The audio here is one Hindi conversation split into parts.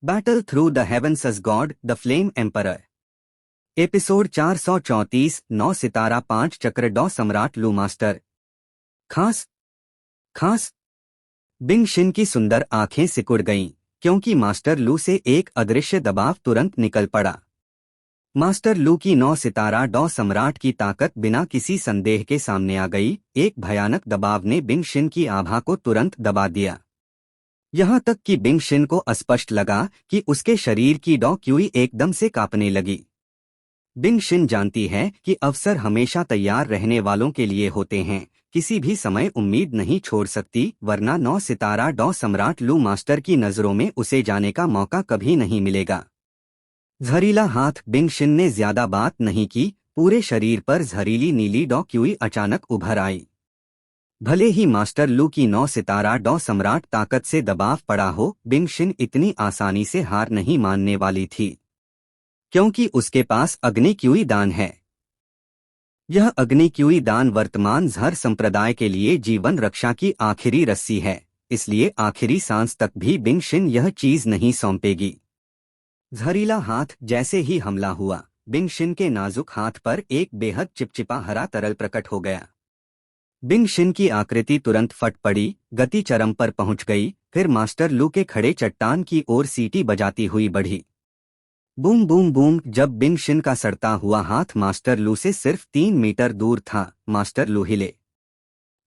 Battle through the heavens as God the flame emperor. Episode 434 9 सितारा 5 चक्र डॉ सम्राट लू मास्टर। खास खास बिंग शिन की सुंदर आंखें सिकुड़ गईं क्योंकि मास्टर लू से एक अदृश्य दबाव तुरंत निकल पड़ा। मास्टर लू की 9 सितारा डॉ सम्राट की ताकत बिना किसी संदेह के सामने आ गई। एक भयानक दबाव ने बिंग शिन की आभा को तुरंत दबा दिया। यहाँ तक कि बिंग शिन को स्पष्ट लगा कि उसके शरीर की डॉ क्यूई एकदम से कांपने लगी। बिंग शिन जानती है कि अवसर हमेशा तैयार रहने वालों के लिए होते हैं, किसी भी समय उम्मीद नहीं छोड़ सकती, वरना 9 सितारा डॉ सम्राट लू मास्टर की नजरों में उसे जाने का मौका कभी नहीं मिलेगा। जहरीला हाथ। बिंग शिन ने ज्यादा बात नहीं की, पूरे शरीर पर जहरीली नीली डॉ क्यूई अचानक उभर आई। भले ही मास्टर लू की 9 सितारा डॉ सम्राट ताकत से दबाव पड़ा हो, बिंग शिन इतनी आसानी से हार नहीं मानने वाली थी, क्योंकि उसके पास अग्नि क्यूई दान है। यह अग्नि क्यूई दान वर्तमान जहर संप्रदाय के लिए जीवन रक्षा की आखिरी रस्सी है, इसलिए आखिरी सांस तक भी बिंग शिन यह चीज नहीं सौंपेगी। जहरीला हाथ। जैसे ही हमला हुआ, बिंग शिन के नाजुक हाथ पर एक बेहद चिपचिपा हरा तरल प्रकट हो गया। बिंग शिन की आकृति तुरंत फट पड़ी, गति चरम पर पहुंच गई, फिर मास्टर लू के खड़े चट्टान की ओर सीटी बजाती हुई बढ़ी। Boom boom boom. जब बिंग शिन का सड़ता हुआ हाथ मास्टर लू से सिर्फ 3 मीटर दूर था, मास्टर लू हिले।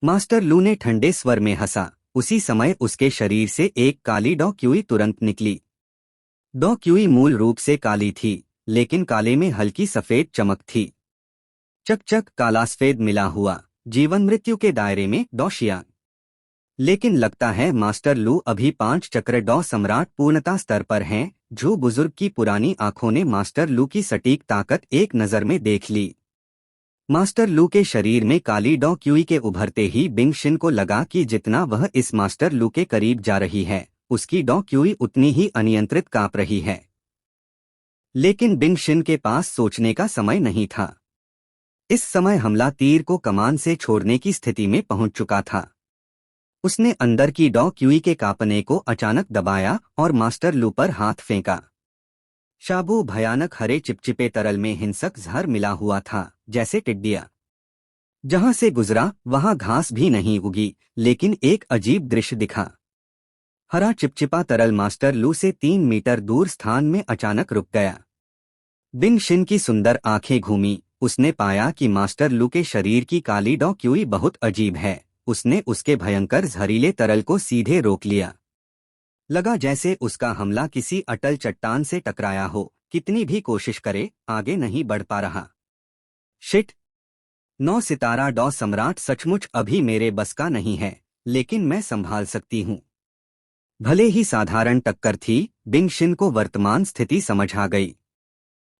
मास्टर लू ने ठंडे स्वर में हंसा। उसी समय उसके शरीर से एक काली डॉ क्यूई तुरंत निकली। डॉ क्यूई मूल रूप से काली थी, लेकिन काले में हल्की सफेद चमक थी। चक चक। काला सफेद मिला हुआ, जीवन मृत्यु के दायरे में डॉ शियान। लेकिन लगता है मास्टर लू अभी 5 चक्र डॉ सम्राट पूर्णता स्तर पर हैं। जो बुजुर्ग की पुरानी आंखों ने मास्टर लू की सटीक ताकत एक नजर में देख ली। मास्टर लू के शरीर में काली डॉ क्यूई के उभरते ही बिंग शिन को लगा कि जितना वह इस मास्टर लू के करीब जा रही है, उसकी डॉ क्यूई उतनी ही अनियंत्रित कांप रही है। लेकिन बिंग शिन के पास सोचने का समय नहीं था। इस समय हमला तीर को कमान से छोड़ने की स्थिति में पहुंच चुका था। उसने अंदर की डॉ क्यूई के कांपने को अचानक दबाया और मास्टर लू पर हाथ फेंका। शाबू। भयानक हरे चिपचिपे तरल में हिंसक जहर मिला हुआ था, जैसे टिड्डियां। जहां से गुजरा वहां घास भी नहीं उगी, लेकिन एक अजीब दृश्य दिखा। हरा चिपचिपा तरल मास्टर लू से 3 मीटर दूर स्थान में अचानक रुक गया। बिंग शिन की सुंदर आंखें घूमी। उसने पाया कि मास्टर लू के शरीर की काली डॉ क्यूई बहुत अजीब है। उसने उसके भयंकर जहरीले तरल को सीधे रोक लिया। लगा जैसे उसका हमला किसी अटल चट्टान से टकराया हो, कितनी भी कोशिश करे आगे नहीं बढ़ पा रहा। शिट। 9 सितारा डॉ सम्राट सचमुच अभी मेरे बस का नहीं है, लेकिन मैं संभाल सकती हूँ। भले ही साधारण टक्कर थी, बिंग शिन को वर्तमान स्थिति समझ आ गई।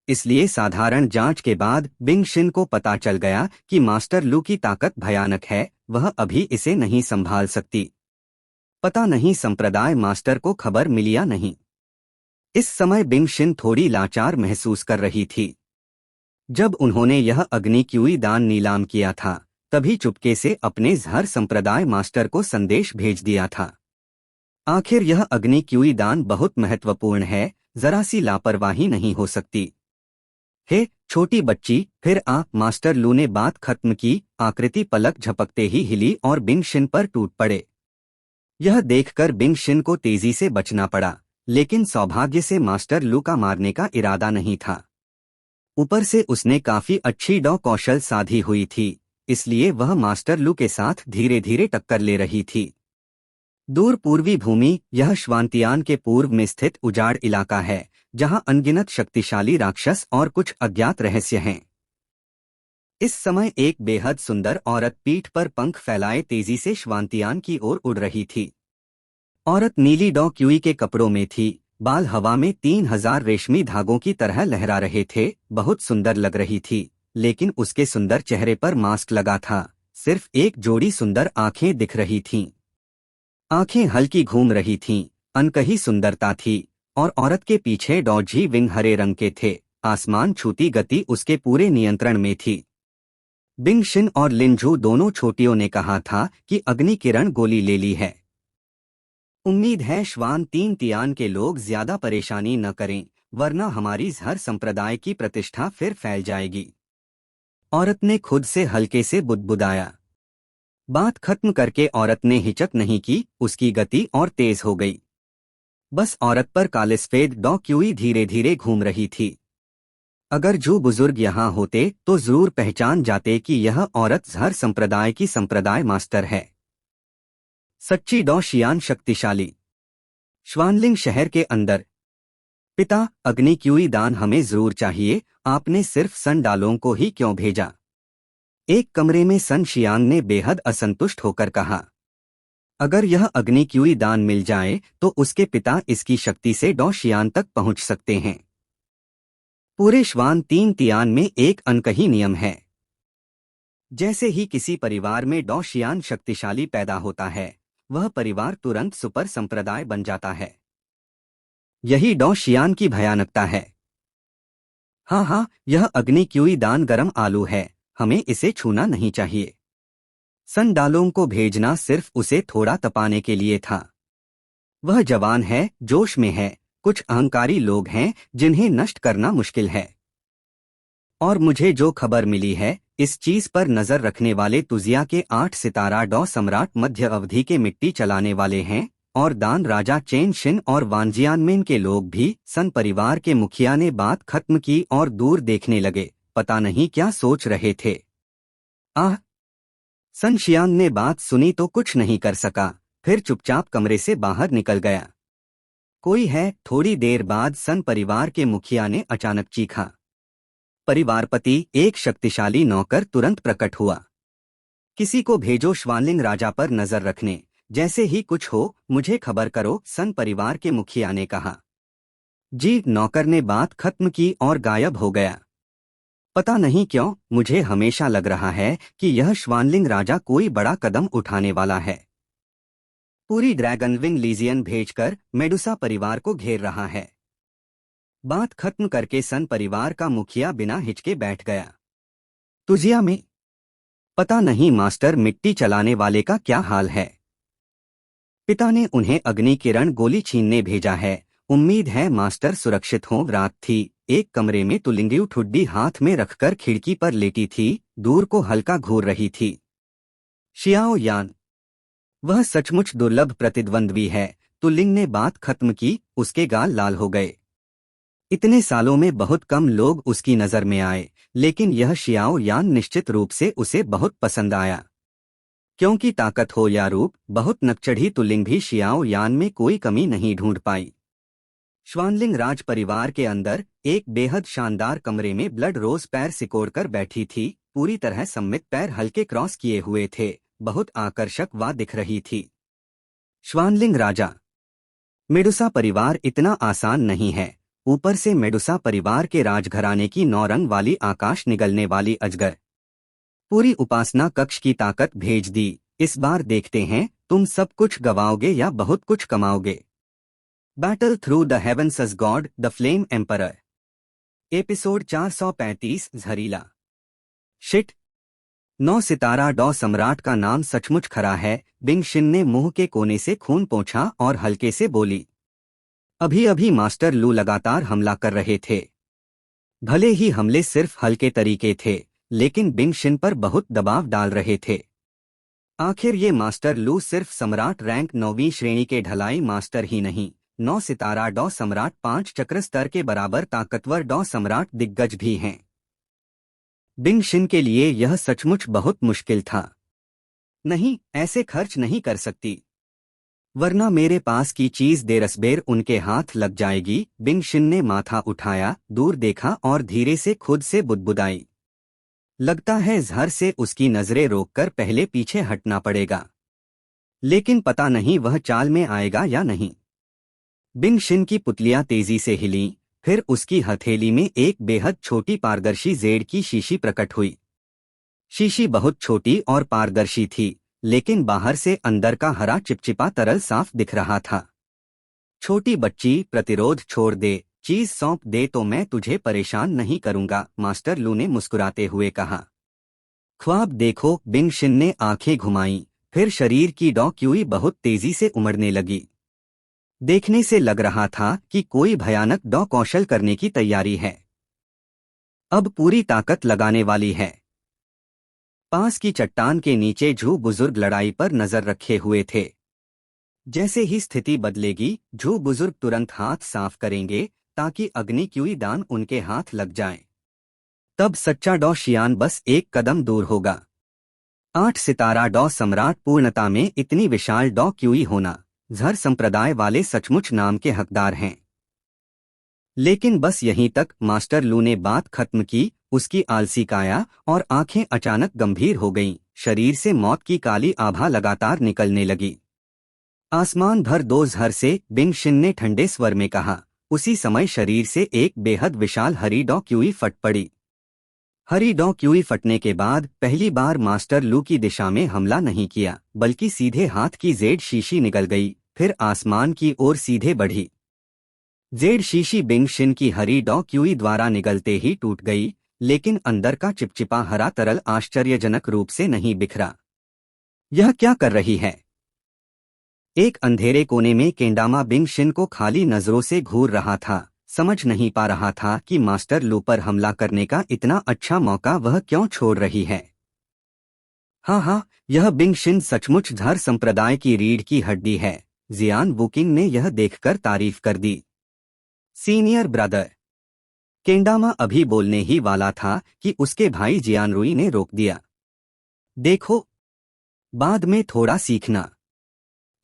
इसलिए साधारण जांच के बाद बिंग शिन को पता चल गया कि मास्टर लू की ताकत भयानक है, वह अभी इसे नहीं संभाल सकती। पता नहीं संप्रदाय मास्टर को खबर मिली या नहीं। इस समय बिंग शिन थोड़ी लाचार महसूस कर रही थी। जब उन्होंने यह अग्नि क्यूई दान नीलाम किया था, तभी चुपके से अपने जहर संप्रदाय मास्टर को संदेश भेज दिया था। आखिर यह अग्नि क्यूई दान बहुत महत्वपूर्ण है, जरा सी लापरवाही नहीं हो सकती। हे छोटी बच्ची, फिर आ। मास्टर लू ने बात खत्म की, आकृति पलक झपकते ही हिली और बिंग शिन पर टूट पड़े। यह देखकर बिंग शिन को तेजी से बचना पड़ा, लेकिन सौभाग्य से मास्टर लू का मारने का इरादा नहीं था। ऊपर से उसने काफी अच्छी डॉ कौशल साधी हुई थी, इसलिए वह मास्टर लू के साथ धीरे धीरे टक्कर ले रही थी। दूर पूर्वी भूमि। यह श्वांतियान के पूर्व में स्थित उजाड़ इलाका है, जहां अनगिनत शक्तिशाली राक्षस और कुछ अज्ञात रहस्य हैं। इस समय एक बेहद सुंदर औरत पीठ पर पंख फैलाए तेजी से श्वांतियान की ओर उड़ रही थी। औरत नीली डॉ क्यूई के कपड़ों में थी, बाल हवा में 3000 रेशमी धागों की तरह लहरा रहे थे। बहुत सुंदर लग रही थी, लेकिन उसके सुंदर चेहरे पर मास्क लगा था। सिर्फ एक जोड़ी सुंदर आंखें दिख रही थीं। आंखें हल्की घूम रही थीं, अनकही सुंदरता थी, और औरत के पीछे डॉजी विंग हरे रंग के थे। आसमान छूती गति उसके पूरे नियंत्रण में थी। बिंग शिन और लिनझू दोनों छोटियों ने कहा था कि अग्नि किरण गोली ले ली है। उम्मीद है श्वान 3 तियान के लोग ज्यादा परेशानी न करें, वरना हमारी हर संप्रदाय की प्रतिष्ठा फिर फैल जाएगी। औरत ने खुद से हल्के से बुदबुदाया। बात खत्म करके औरत ने हिचक नहीं की, उसकी गति और तेज हो गई। बस औरत पर काले सफेद डॉक्यूई धीरे धीरे घूम रही थी। अगर जो बुजुर्ग यहाँ होते तो जरूर पहचान जाते कि यह औरत हर संप्रदाय की संप्रदाय मास्टर है। सच्ची डॉ शियान शक्तिशाली। श्वानलिंग शहर के अंदर। पिता, अग्नि क्यूई दान हमें जरूर चाहिए, आपने सिर्फ सन डालों को ही क्यों भेजा? एक कमरे में सन शियान ने बेहद असंतुष्ट होकर कहा। अगर यह अग्नि क्यूई दान मिल जाए तो उसके पिता इसकी शक्ति से डॉ शियान तक पहुंच सकते हैं। पूरे श्वान 3 तियान में एक अनकही नियम है। जैसे ही किसी परिवार में डॉ शियान शक्तिशाली पैदा होता है, वह परिवार तुरंत सुपर संप्रदाय बन जाता है। यही डॉ शियान की भयानकता है। हाँ, यह अग्नि क्यूई दान गरम आलू है, हमें इसे छूना नहीं चाहिए। सन डालों को भेजना सिर्फ उसे थोड़ा तपाने के लिए था। वह जवान है, जोश में है, कुछ अहंकारी लोग हैं जिन्हें नष्ट करना मुश्किल है। और मुझे जो खबर मिली है, इस चीज पर नजर रखने वाले तुजिया के 8 सितारा डॉ सम्राट मध्य अवधि के मिट्टी चलाने वाले हैं, और दान राजा चेन शिन और वानजियानमेन के लोग भी। सन परिवार के मुखिया ने बात खत्म की और दूर देखने लगे, पता नहीं क्या सोच रहे थे। आह! सन शियान ने बात सुनी तो कुछ नहीं कर सका, फिर चुपचाप कमरे से बाहर निकल गया। कोई है? थोड़ी देर बाद सन परिवार के मुखिया ने अचानक चीखा। परिवारपति, एक शक्तिशाली नौकर तुरंत प्रकट हुआ। किसी को भेजो श्वानलिंग राजा पर नजर रखने, जैसे ही कुछ हो मुझे खबर करो, सन परिवार के मुखिया ने कहा। जी। नौकर ने बात खत्म की और गायब हो गया। पता नहीं क्यों मुझे हमेशा लग रहा है कि यह श्वानलिंग राजा कोई बड़ा कदम उठाने वाला है। पूरी ड्रैगनविंग लीजियन भेजकर मेडुसा परिवार को घेर रहा है। बात खत्म करके सन परिवार का मुखिया बिना हिचके बैठ गया। तुजिया में? पता नहीं मास्टर, मिट्टी चलाने वाले का क्या हाल है? पिता ने उन्हें अग्नि किरण गोली छीनने भेजा है, उम्मीद है मास्टर सुरक्षित हों। रात थी। एक कमरे में तुलिंगियू ठुड्डी हाथ में रखकर खिड़की पर लेटी थी, दूर को हल्का घूर रही थी। शियाओ यान। वह सचमुच दुर्लभ प्रतिद्वंद्वी है। तुलिंग ने बात खत्म की, उसके गाल लाल हो गए। इतने सालों में बहुत कम लोग उसकी नजर में आए, लेकिन यह शियाओ यान निश्चित रूप से उसे बहुत पसंद आया। क्योंकि ताकत हो या रूप, बहुत नकचढ़ी तुलिंग भी शियाओ यान में कोई कमी नहीं ढूंढ पाई। श्वानलिंग राज परिवार के अंदर एक बेहद शानदार कमरे में ब्लड रोज पैर सिकोड़कर बैठी थी, पूरी तरह सम्मित, पैर हल्के क्रॉस किए हुए थे, बहुत आकर्षक वा दिख रही थी। श्वानलिंग राजा। मेडुसा परिवार इतना आसान नहीं है, ऊपर से मेडुसा परिवार के राजघराने की 9 रंग वाली आकाश निगलने वाली अजगर। पूरी उपासना कक्ष की ताकत भेज दी। इस बार देखते हैं तुम सब कुछ गवाओगे या बहुत कुछ कमाओगे। Battle through the heavens as God, the flame emperor. Episode 435, जहरीला। शिट! 9 सितारा डॉ सम्राट का नाम सचमुच खरा है। बिंग शिन ने मुंह के कोने से खून पोंछा और हल्के से बोली। अभी अभी मास्टर लू लगातार हमला कर रहे थे। भले ही हमले सिर्फ हल्के तरीके थे, लेकिन बिंग शिन पर बहुत दबाव डाल रहे थे। आखिर ये मास्टर लू सिर्फ सम्राट रैंक 9वीं श्रेणी के ढलाई मास्टर ही नहीं, 9 सितारा डॉ सम्राट 5 चक्र स्तर के बराबर ताकतवर डॉ सम्राट दिग्गज भी हैं। बिंग शिन के लिए यह सचमुच बहुत मुश्किल था। नहीं, ऐसे खर्च नहीं कर सकती, वरना मेरे पास की चीज देरसबेर उनके हाथ लग जाएगी। बिंग शिन ने माथा उठाया, दूर देखा और धीरे से खुद से बुदबुदाई। लगता है जहर से उसकी नजरें रोककर पहले पीछे हटना पड़ेगा, लेकिन पता नहीं वह चाल में आएगा या नहीं। बिंग शिन की पुतलियां तेजी से हिलीं, फिर उसकी हथेली में एक बेहद छोटी पारदर्शी जेड की शीशी प्रकट हुई। शीशी बहुत छोटी और पारदर्शी थी, लेकिन बाहर से अंदर का हरा चिपचिपा तरल साफ दिख रहा था। छोटी बच्ची, प्रतिरोध छोड़ दे, चीज सौंप दे तो मैं तुझे परेशान नहीं करूंगा, मास्टर लू ने मुस्कुराते हुए कहा। ख्वाब देखो, बिंग शिन ने आंखें घुमाईं, फिर शरीर की डॉ क्यूई बहुत तेजी से उमड़ने लगी। देखने से लग रहा था कि कोई भयानक डॉ कौशल करने की तैयारी है। अब पूरी ताकत लगाने वाली है। पास की चट्टान के नीचे झू बुजुर्ग लड़ाई पर नजर रखे हुए थे। जैसे ही स्थिति बदलेगी, झू बुजुर्ग तुरंत हाथ साफ करेंगे ताकि अग्नि क्यूई दान उनके हाथ लग जाए। तब सच्चा डॉ शियान बस एक कदम दूर होगा। 8 सितारा डॉ सम्राट पूर्णता में इतनी विशाल डॉ क्यूई होना, झर संप्रदाय वाले सचमुच नाम के हकदार हैं। लेकिन बस यहीं तक मास्टर लू ने बात खत्म की। उसकी आलसी काया और आंखें अचानक गंभीर हो गईं। शरीर से मौत की काली आभा लगातार निकलने लगी। आसमान भर दो झर से, बिंग शिन ने ठंडे स्वर में कहा। उसी समय शरीर से एक बेहद विशाल हरी डॉ क्यूई फट पड़ी। हरी डॉ क्यूई फटने के बाद पहली बार मास्टर लू की दिशा में हमला नहीं किया, बल्कि सीधे हाथ की जेड शीशी निकल गई, फिर आसमान की ओर सीधे बढ़ी। जेड शीशी बिंग शिन की हरी डॉ क्यूई द्वारा निगलते ही टूट गई, लेकिन अंदर का चिपचिपा हरा तरल आश्चर्यजनक रूप से नहीं बिखरा। यह क्या कर रही है? एक अंधेरे कोने में केंडामा बिंग शिन को खाली नजरों से घूर रहा था। समझ नहीं पा रहा था कि मास्टर लू पर हमला करने का इतना अच्छा मौका वह क्यों छोड़ रही है। हाँ, यह बिंग शिन सचमुच झर संप्रदाय की रीढ़ की हड्डी है। जियान वुकिंग ने यह देखकर तारीफ कर दी। Senior brother. केंडामा अभी बोलने ही वाला था कि उसके भाई जियानरुई ने रोक दिया। देखो, बाद में थोड़ा सीखना।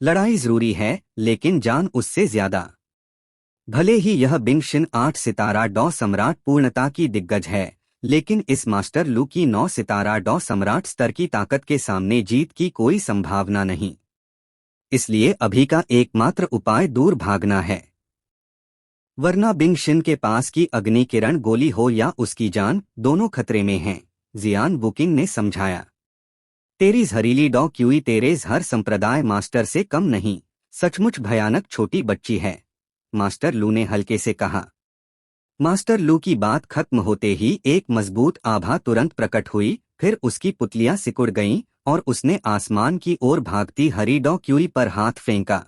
लड़ाई जरूरी है, लेकिन जान उससे ज्यादा। भले ही यह बिंग शिन 8 सितारा डॉ सम्राट पूर्णता की दिग्गज है, लेकिन इस मास्टर लू की 9 सितारा डॉ सम्राट स्तर की ताकत के सामने जीत की कोई संभावना नहीं। इसलिए अभी का एकमात्र उपाय दूर भागना है, वरना बिंग शिन के पास की अग्नि किरण गोली हो या उसकी जान, दोनों खतरे में हैं। जियान वुकिंग ने समझाया। तेरी जहरीली डॉ क्यूई तेरे झर संप्रदाय मास्टर से कम नहीं, सचमुच भयानक छोटी बच्ची है, मास्टर लू ने हल्के से कहा। मास्टर लू की बात खत्म होते ही एक मजबूत आभा तुरंत प्रकट हुई, फिर उसकी पुतलियां सिकुड़ गईं और उसने आसमान की ओर भागती हरी डॉ क्यूई पर हाथ फेंका।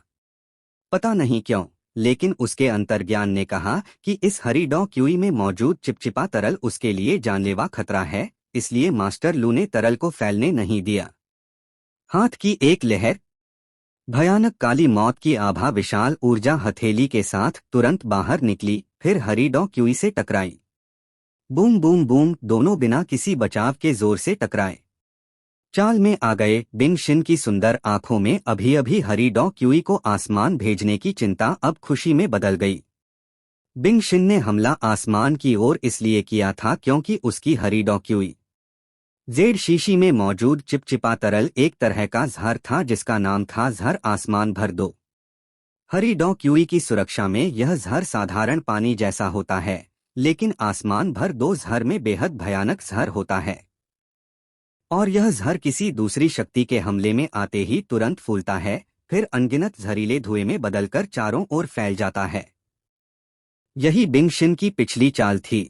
पता नहीं क्यों, लेकिन उसके अंतर्ज्ञान ने कहा कि इस हरी डॉ क्यूई में मौजूद चिपचिपा तरल उसके लिए जानलेवा खतरा है, इसलिए मास्टर लू ने तरल को फैलने नहीं दिया। हाथ की एक लहर, भयानक काली मौत की आभा विशाल ऊर्जा हथेली के साथ तुरंत बाहर निकली, फिर हरी डॉ क्यूई से टकराई। बूम बूम बूम, दोनों बिना किसी बचाव के जोर से टकराए। चाल में आ गए। बिंग शिन की सुंदर आंखों में अभी अभी हरी डॉ क्यूई को आसमान भेजने की चिंता अब खुशी में बदल गई। बिंग शिन ने हमला आसमान की ओर इसलिए किया था क्योंकि उसकी हरी डॉ क्यूई जेड शीशी में मौजूद चिपचिपा तरल एक तरह का जहर था जिसका नाम था जहर आसमान भर दो। हरी डॉ क्यूई की सुरक्षा में यह जहर साधारण पानी जैसा होता है, लेकिन आसमान भर दो जहर में बेहद भयानक जहर होता है। और यह जहर किसी दूसरी शक्ति के हमले में आते ही तुरंत फूलता है, फिर अनगिनत जहरीले धुएं में बदलकर चारों ओर फैल जाता है। यही बिंग शिन की पिछली चाल थी।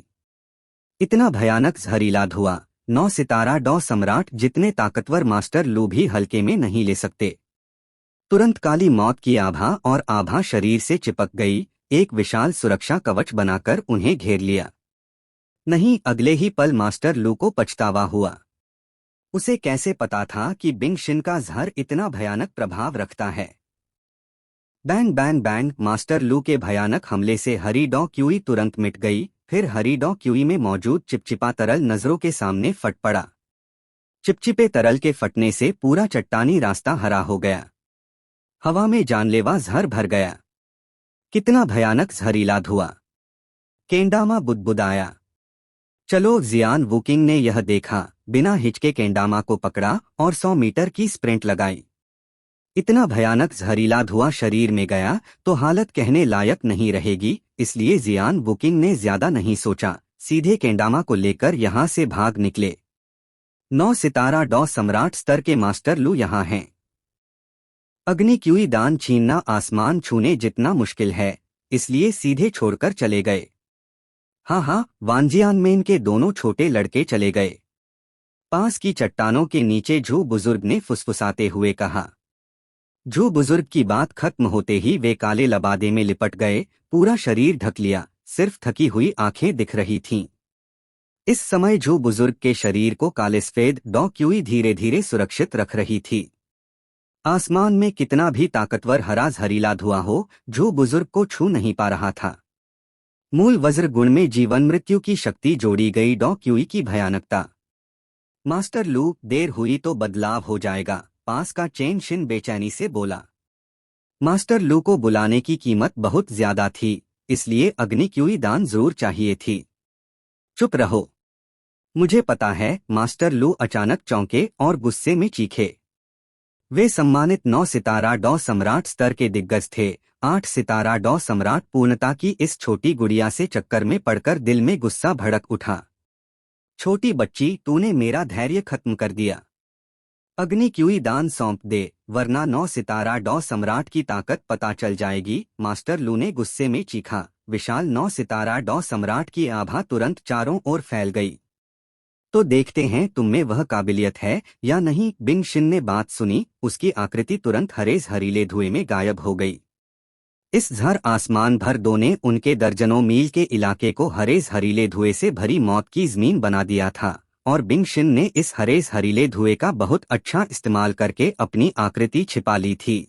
इतना भयानक जहरीला धुआं 9 सितारा डॉ सम्राट जितने ताकतवर मास्टर लू भी हल्के में नहीं ले सकते। तुरंत काली मौत की आभा और आभा शरीर से चिपक गई, एक विशाल सुरक्षा कवच बनाकर उन्हें घेर लिया। नहीं, अगले ही पल मास्टर लू को पछतावा हुआ। उसे कैसे पता था कि बिंग शिन का जहर इतना भयानक प्रभाव रखता है। बैंग बैंग बैंग, मास्टर लू के भयानक हमले से हरी डॉ क्यूई तुरंत मिट गई, फिर हरी डॉ क्यूई में मौजूद चिपचिपा तरल नजरों के सामने फट पड़ा। चिपचिपे तरल के फटने से पूरा चट्टानी रास्ता हरा हो गया। हवा में जानलेवा जहर भर गया। कितना भयानक जहरीला धुआं! केंडामा बुदबुदाया। चलो, जियान वुकिंग ने यह देखा, बिना हिचके केंडामा को पकड़ा और 100 मीटर की स्प्रिंट लगाई। इतना भयानक जहरीला धुआं शरीर में गया तो हालत कहने लायक नहीं रहेगी, इसलिए जियान वुकिंग ने ज्यादा नहीं सोचा, सीधे केंडामा को लेकर यहां से भाग निकले। 9 सितारा डॉ सम्राट स्तर के मास्टर लू यहां हैं। अग्नि क्यूई दान छीनना आसमान छूने जितना मुश्किल है, इसलिए सीधे छोड़कर चले गए। हाँ, वांजियानमेन के दोनों छोटे लड़के चले गए। पास की चट्टानों के नीचे झू बुजुर्ग ने फुसफुसाते हुए कहा। जो बुजुर्ग की बात खत्म होते ही वे काले लबादे में लिपट गए, पूरा शरीर ढक लिया, सिर्फ थकी हुई आंखें दिख रही थीं। इस समय जो बुजुर्ग के शरीर को काले सफेद डॉक्यूई धीरे धीरे सुरक्षित रख रही थी। आसमान में कितना भी ताकतवर हरा जहरीला धुआं हो, जो बुजुर्ग को छू नहीं पा रहा था। मूल वज्र गुण में जीवन मृत्यु की शक्ति जोड़ी गई डॉक्यूई की भयानकता। मास्टर लू, देर हुई तो बदलाव हो जाएगा, पास का चेन शिन बेचैनी से बोला। मास्टर लू को बुलाने की कीमत बहुत ज्यादा थी, इसलिए अग्निक्यूई दान जरूर चाहिए थी। चुप रहो। मुझे पता है, मास्टर लू अचानक चौंके और गुस्से में चीखे। वे सम्मानित 9 सितारा डॉ सम्राट स्तर के दिग्गज थे। 8 सितारा डॉ सम्राट पूर्णता की इस छोटी गुड़िया से चक्कर में पड़कर दिल में गुस्सा भड़क उठा। छोटी बच्ची, तूने मेरा धैर्य खत्म कर दिया। अग्निक्यूई दान सौंप दे, वरना 9 सितारा डॉ सम्राट की ताकत पता चल जाएगी, मास्टर लू ने गुस्से में चीखा। विशाल 9 सितारा डॉ सम्राट की आभा तुरंत चारों ओर फैल गई। तो देखते हैं तुम में वह काबिलियत है या नहीं। बिंग शिन ने बात सुनी, उसकी आकृति तुरंत हरे जहरीले धुएं में गायब हो गई। इस झर आसमान भर दो ने उनके दर्जनों मील के इलाके को हरे जहरीले धुएं से भरी मौत की जमीन बना दिया था, और बिंग शिन ने इस हरे जहरीले धुएं का बहुत अच्छा इस्तेमाल करके अपनी आकृति छिपा ली थी।